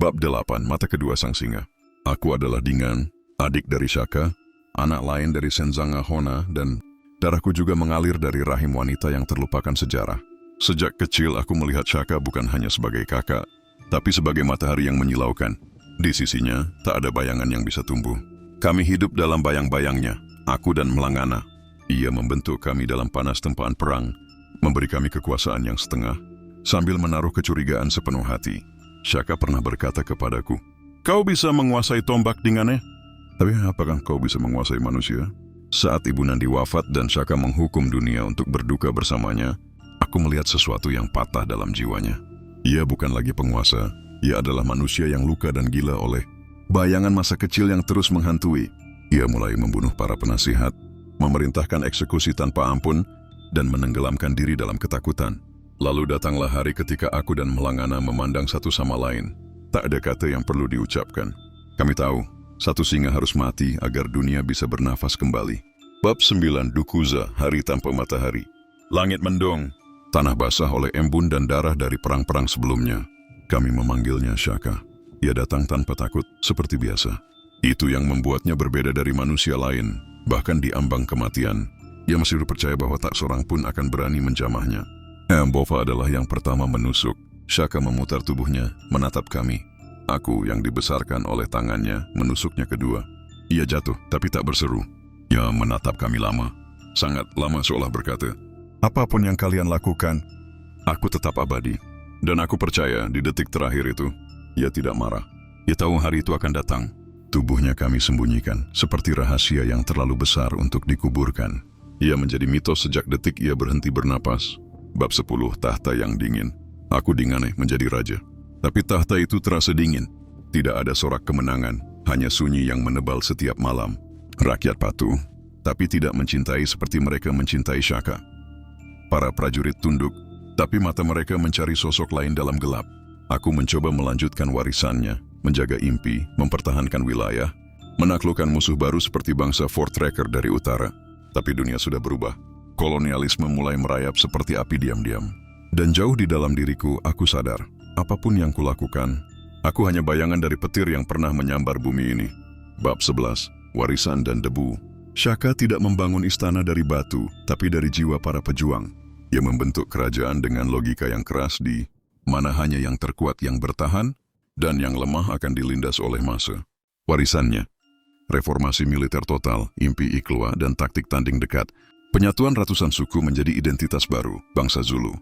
Bab 8. Mata kedua sang singa. Aku adalah Dingan, adik dari Shaka, anak lain dari Senzanga Hona, dan darahku juga mengalir dari rahim wanita yang terlupakan sejarah. Sejak kecil aku melihat Shaka bukan hanya sebagai kakak, tapi sebagai matahari yang menyilaukan. Di sisinya, tak ada bayangan yang bisa tumbuh. Kami hidup dalam bayang-bayangnya, aku dan Melangana. Ia membentuk kami dalam panas tempaan perang, memberi kami kekuasaan yang setengah, sambil menaruh kecurigaan sepenuh hati. Shaka pernah berkata kepadaku, "Kau bisa menguasai tombak Dingannya? Tapi apakah kau bisa menguasai manusia?" Saat Ibu Nandi wafat dan Shaka menghukum dunia untuk berduka bersamanya, aku melihat sesuatu yang patah dalam jiwanya. Ia bukan lagi penguasa, ia adalah manusia yang luka dan gila oleh bayangan masa kecil yang terus menghantui. Ia mulai membunuh para penasihat, memerintahkan eksekusi tanpa ampun, dan menenggelamkan diri dalam ketakutan. Lalu datanglah hari ketika aku dan Melangana memandang satu sama lain. Tak ada kata yang perlu diucapkan. Kami tahu, satu singa harus mati agar dunia bisa bernafas kembali. Bab 9. Dukuza, hari tanpa matahari. Langit mendung, tanah basah oleh embun dan darah dari perang-perang sebelumnya. Kami memanggilnya Shaka. Ia datang tanpa takut, seperti biasa. Itu yang membuatnya berbeda dari manusia lain. Bahkan di ambang kematian, ia masih percaya bahwa tak seorang pun akan berani menjamahnya. Mbova adalah yang pertama menusuk. Shaka memutar tubuhnya, menatap kami. Aku yang dibesarkan oleh tangannya, menusuknya kedua. Ia jatuh, tapi tak berseru. Ia menatap kami lama, sangat lama, seolah berkata, "Apapun yang kalian lakukan, aku tetap abadi." Dan aku percaya di detik terakhir itu, ia tidak marah. Ia tahu hari itu akan datang. Tubuhnya kami sembunyikan, seperti rahasia yang terlalu besar untuk dikuburkan. Ia menjadi mitos sejak detik ia berhenti bernapas. Bab 10. Tahta yang dingin. Aku Dinganeh menjadi raja. Tapi tahta itu terasa dingin. Tidak ada sorak kemenangan, hanya sunyi yang menebal setiap malam. Rakyat patuh, tapi tidak mencintai seperti mereka mencintai Shaka. Para prajurit tunduk, tapi mata mereka mencari sosok lain dalam gelap. Aku mencoba melanjutkan warisannya, menjaga impi, mempertahankan wilayah, menaklukkan musuh baru seperti bangsa Fort Tracker dari utara. Tapi dunia sudah berubah. Kolonialisme mulai merayap seperti api diam-diam. Dan jauh di dalam diriku, aku sadar, apapun yang kulakukan, aku hanya bayangan dari petir yang pernah menyambar bumi ini. Bab 11. Warisan dan debu. Shaka tidak membangun istana dari batu, tapi dari jiwa para pejuang. Ia membentuk kerajaan dengan logika yang keras di mana hanya yang terkuat yang bertahan, dan yang lemah akan dilindas oleh masa. Warisannya, reformasi militer total, impi Ikhloa, dan taktik tanding dekat. Penyatuan ratusan suku menjadi identitas baru, bangsa Zulu.